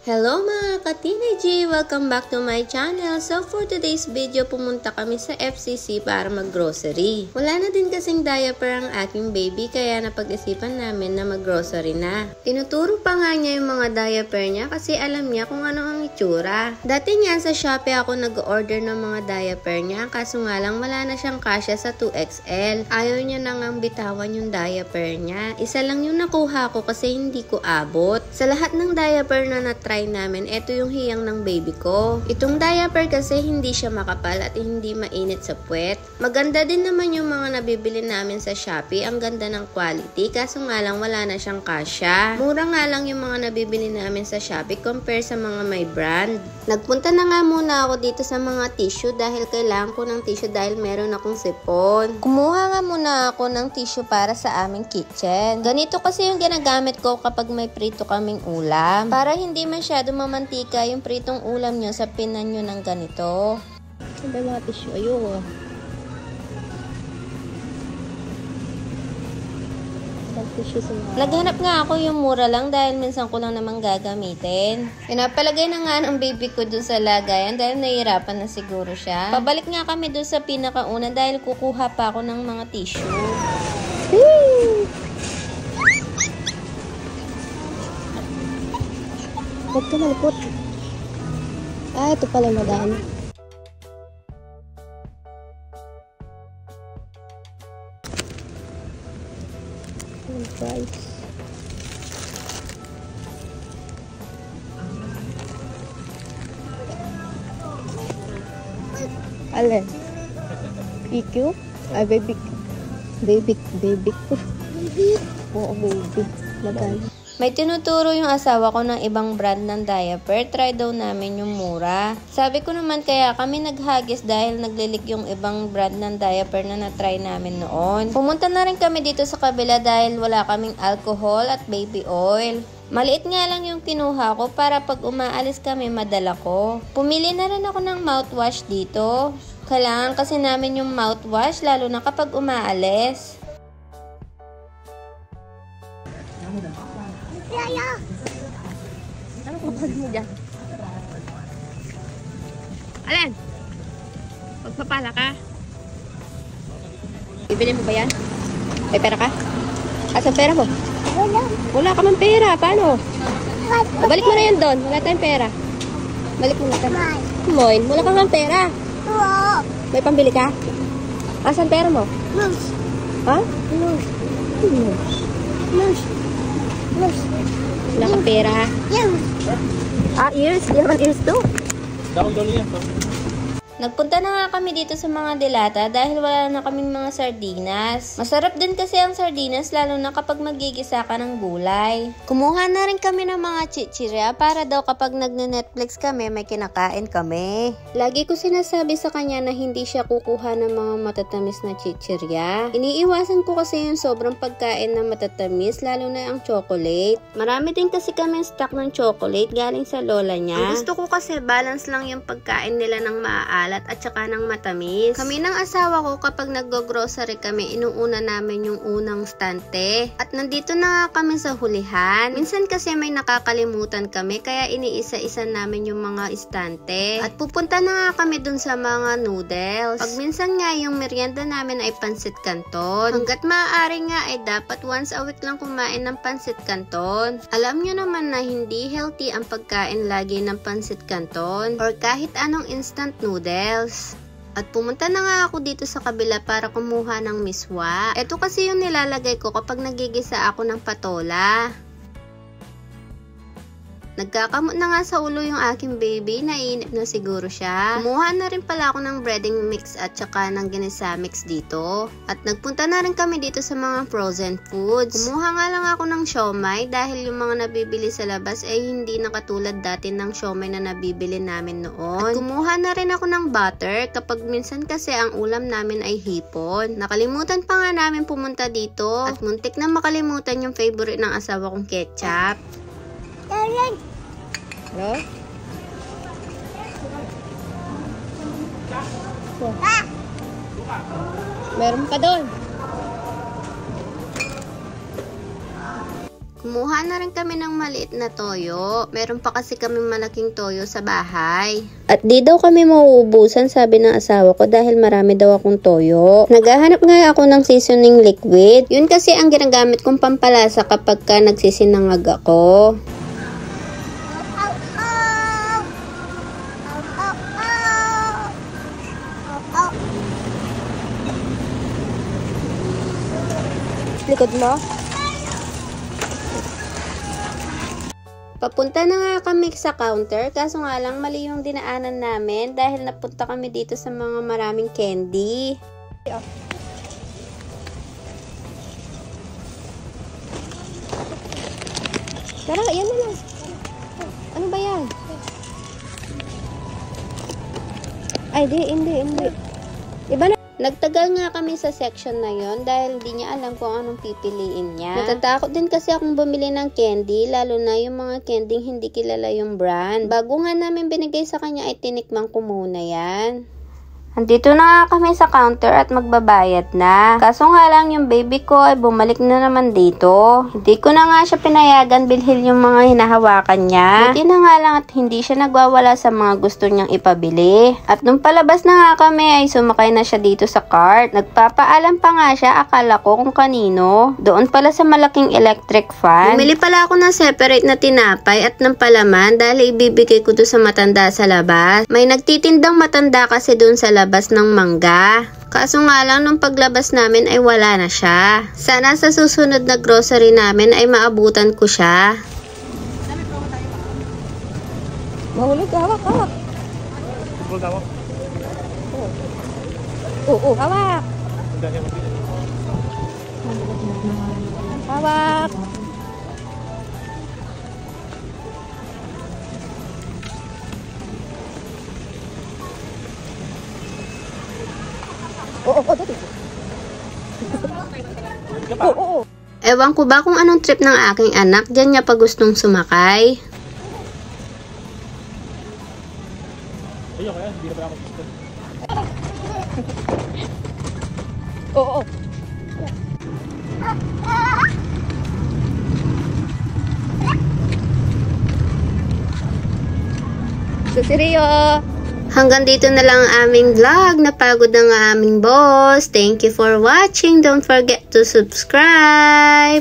Hello mga ka-teenage! Welcome back to my channel. So for today's video, pumunta kami sa FCC para mag-grocery. Wala na din kasing diaper ang aking baby kaya napag-isipan namin na mag-grocery na. Tinuturo pa nga niya yung mga diaper niya kasi alam niya kung ano ang itsura. Dati nga sa Shopee ako nag-order ng mga diaper niya kaso nga lang wala na siyang kasya sa 2XL. Ayaw niya na ngang bitawan yung diaper niya. Isa lang yung nakuha ko kasi hindi ko abot. Sa lahat ng diaper na na-try namin, ito yung hiyang ng baby ko. Itong diaper kasi hindi siya makapal at hindi mainit sa puwet. Maganda din naman yung mga nabibili namin sa Shopee. Ang ganda ng quality, kaso nga lang wala na siyang kasya. Mura nga lang yung mga nabibili namin sa Shopee compare sa mga may brand. Nagpunta na nga muna ako dito sa mga tissue dahil kailangan ko ng tissue dahil meron akong sipon. Kumuha nga muna ako ng tissue para sa aming kitchen. Ganito kasi yung ginagamit ko kapag may prito kaming ulam. Para hindi masyado mamantika yung pritong ulam nyo sa pinan nyo ng ganito. Ano ba mga tissue? Ayoko. Naghanap nga ako yung mura lang dahil minsan ko lang naman gagamitin. Pinapalagay na nga ng baby ko dun sa lagayan dahil nahihirapan na siguro siya. Pabalik nga kami dun sa pinakauna dahil kukuha pa ako ng mga tissue. Woo! Huwag ka malipot. Ah, ito pala madami. Price. Alin? PQ? Ay, baby. Oo, baby. Magay. May tinuturo yung asawa ko ng ibang brand ng diaper. Try daw namin yung mura. Sabi ko naman kaya kami naghagis dahil naglilik yung ibang brand ng diaper na na-try namin noon. Pumunta na rin kami dito sa kabila dahil wala kaming alcohol at baby oil. Maliit nga lang yung kinuha ko para pag umaalis kami madala ko. Pumili na rin ako ng mouthwash dito. Kailangan kasi namin yung mouthwash lalo na kapag umaalis. Ano kung pwede mo dyan? Alin? Magpapala ka? Bibili mo ba yan? May pera ka? Asan pera mo? Wala ka man pera. Paano? Balik mo na yan doon. Wala tayong pera. Balik mo na tayo. Moin, wala ka man pera. May pambili ka? Asan pera mo? Ha? Wala ka pera. Ah, ears? Di naman ears to. Nagpunta na nga kami dito sa mga dilata dahil wala na kaming mga sardinas. Masarap din kasi ang sardinas lalo na kapag magigisa ka ng gulay. Kumuha na rin kami ng mga chichirya para daw kapag nagne-Netflix kami may kinakain kami. Lagi ko sinasabi sa kanya na hindi siya kukuha ng mga matatamis na chichirya. Iniiwasan ko kasi yung sobrang pagkain na matatamis lalo na ang chocolate. Marami din kasi kami stock ng chocolate galing sa lola niya. Ang gusto ko kasi balance lang yung pagkain nila ng maaal at saka ng matamis. Kami ng asawa ko kapag nag-grocery kami, inuuna namin yung unang stante. At nandito na nga kami sa hulihan. Minsan kasi may nakakalimutan kami kaya iniisa-isa namin yung mga istante. At pupunta na nga kami dun sa mga noodles. Pag minsan nga yung merienda namin ay pansit canton. Hanggat maaari nga ay dapat once a week lang kumain ng pansit canton. Alam nyo naman na hindi healthy ang pagkain lagi ng pansit canton or kahit anong instant noodles. At pumunta na nga ako dito sa kabila para kumuha ng miswa. Ito kasi yung nilalagay ko kapag nagigisa ako ng patola. Nagkakamot na nga sa ulo yung aking baby, naiinip na siguro siya. Kumuha na rin pala ako ng breading mix at saka ng ginisa mix dito. At nagpunta na rin kami dito sa mga frozen foods. Kumuha nga lang ako ng siomay dahil yung mga nabibili sa labas ay hindi na katulad dati ng siomay na nabibili namin noon. At kumuha na rin ako ng butter kapag minsan kasi ang ulam namin ay hipon. Nakalimutan pa nga namin pumunta dito at muntik na makalimutan yung favorite ng asawa kong ketchup. Hello? Meron ka doon. Kumuha na rin kami ng maliit na toyo. Meron pa kasi kami malaking toyo sa bahay. At di daw kami mauubusan, sabi ng asawa ko, dahil marami daw akong toyo. Naghahanap nga ako ng seasoning liquid. Yun kasi ang ginagamit kong pampalasa kapag ka nagsisinangag ako. Likod mo. Papunta na nga kami sa counter, kaso nga lang mali yung dinaanan namin dahil napunta kami dito sa mga maraming candy. Tara, yan na lang. Ano ba yan? Ay, hindi. Iba na. Nagtagal nga kami sa section na yon dahil hindi niya alam kung anong pipiliin niya. Natatakot din kasi akong bumili ng candy, lalo na yung mga candy hindi kilala yung brand. Bago nga namin binigay sa kanya ay tinikman ko muna yan. Andito na nga kami sa counter at magbabayad na. Kaso nga lang yung baby ko ay bumalik na naman dito. Hindi ko na nga siya pinayagan bilhin yung mga hinahawakan niya. Buti na nga lang at hindi siya nagwawala sa mga gusto niyang ipabili. At nung palabas na nga kami ay sumakay na siya dito sa cart. Nagpapaalam pa nga siya, akala ko kung kanino. Doon pala sa malaking electric fan. Bumili pala ako ng separate na tinapay at ng palaman dahil ibibigay ko doon sa matanda sa labas. May nagtitindang matanda kasi doon sa labas ng mangga. Kaso nga lang nung paglabas namin ay wala na siya. Sana sa susunod na grocery namin ay maabutan ko siya. Mahulog, hawak. Oo, hawak. Hawak. Oo. Ewan ko ba kung anong trip ng aking anak, diyan niya pa gustong sumakay. Oo. Susiriyo. Hanggang dito na lang ang aming vlog. Napagod na nga aming boss. Thank you for watching. Don't forget to subscribe.